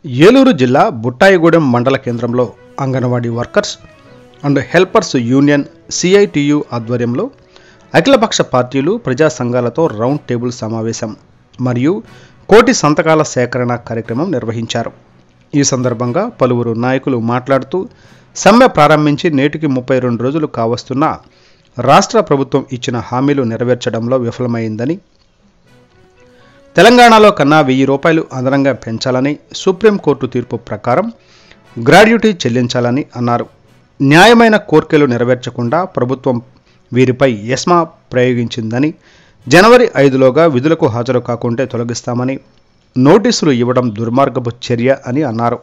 ఏలూరు జిల్లా బుట్టాయిగూడెం మండల కేంద్రంలో anganwadi workers and helpers union CITU ఆధ్వర్యంలో అఖిలపక్ష పార్టీలు ప్రజా సంఘాలతో రౌండ్ టేబుల్ సమావేశం మరియు కోటి సంతకాల సేకరణ కార్యక్రమం నిర్వహించారు. ఈ సందర్భంగా పలువురు నాయకులు మాట్లాడుతూ సమ్మె ప్రారంభించి నేటికి 32 రోజులు కావస్తున్నా రాష్ట్ర ప్రభుత్వం ఇచ్చిన హామీలు నెరవేర్చడంలో విఫలమైందని, తెలంగాణలో కన్నా 1000 రూపాయలు అదనంగా పెంచాలని, సుప్రీంకోర్టు తీర్పు ప్రకారం గ్రాడ్యుటీ చెల్లించాలని అన్నారు. న్యాయమైన కోర్కెలు నెరవేర్చకుండా ప్రభుత్వం వీరిపై ఎస్మా ప్రయోగించిందని, జనవరి 5లోగా విధులకు హాజరు కాకుంటే తొలగిస్తామని నోటీసులు ఇవ్వడం దుర్మార్గపు చర్య అని అన్నారు.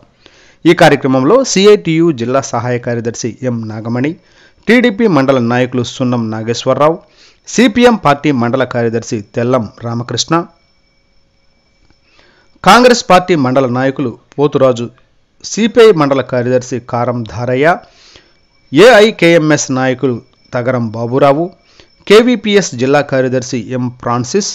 ఈ కార్యక్రమంలో సిఐటియు జిల్లా సహాయ కార్యదర్శి ఎం నాగమణి, టీడీపీ మండల నాయకులు సున్నం నాగేశ్వరరావు, సిపిఎం పార్టీ మండల కార్యదర్శి తెల్లం రామకృష్ణ, కాంగ్రెస్ పార్టీ మండల నాయకులు పోతురాజు, సిపిఐ మండల కార్యదర్శి కారం ధారయ్య, ఏఐకేఎంఎస్ నాయకులు తగరం బాబురావు, కేవీపీఎస్ జిల్లా కార్యదర్శి ఎం ఫ్రాన్సిస్,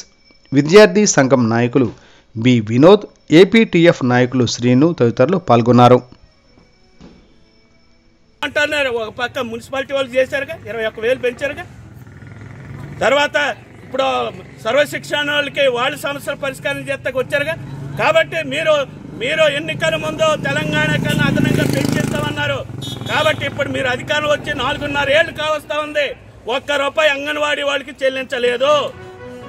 విద్యార్థి సంఘం నాయకులు బి వినోద్, ఏపీటీఎఫ్ నాయకులు శ్రీను తదితరులు పాల్గొన్నారు. అంటున్నారు ఒక పక్క మున్సిపాలిటీ వాళ్ళు చేశారుగా, 21,000 పెంచారుగా. తర్వాత ఇప్పుడు సర్వశిక్షణ వాళ్ళకి వాళ్ళ సమస్యల పరిష్కారం చేస్తాకు వచ్చారుగా. కాబట్టి మీరు ఎన్నికల ముందు తెలంగాణ కన్నా అదనంగా పెంచిస్తామన్నారు. కాబట్టి ఇప్పుడు మీరు అధికారం వచ్చి 4.5 ఏళ్లు కావస్తా ఉంది, ₹1 అంగన్వాడీ వాళ్ళకి చెల్లించలేదు.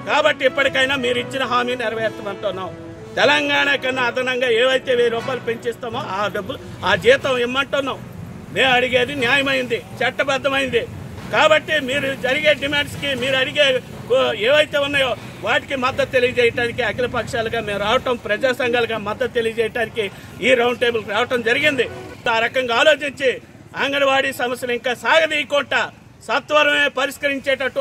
కాబట్టి ఇప్పటికైనా మీరు ఇచ్చిన హామీ నెరవేర్చమంటున్నాం. తెలంగాణ కన్నా అదనంగా ఏవైతే 1000 రూపాయలు పెంచిస్తామో ఆ డబ్బులు ఆ జీతం ఇమ్మంటున్నాం. మేము అడిగేది న్యాయమైంది, చట్టబద్ధమైంది. కాబట్టి మీరు జరిగే డిమాండ్స్కి, మీరు అడిగే ఏవైతే ఉన్నాయో వాటికి మద్దతు తెలియజేయడానికి అఖిల పక్షాలుగా మేము రావటం, ప్రజా సంఘాలుగా మద్దతు తెలియజేయడానికి ఈ రౌండ్ టేబుల్కి రావటం జరిగింది. ఆ రకంగా ఆలోచించి అంగన్వాడీ సమస్యలు ఇంకా సాగదీయకుండా సత్వరమే పరిష్కరించేటట్టు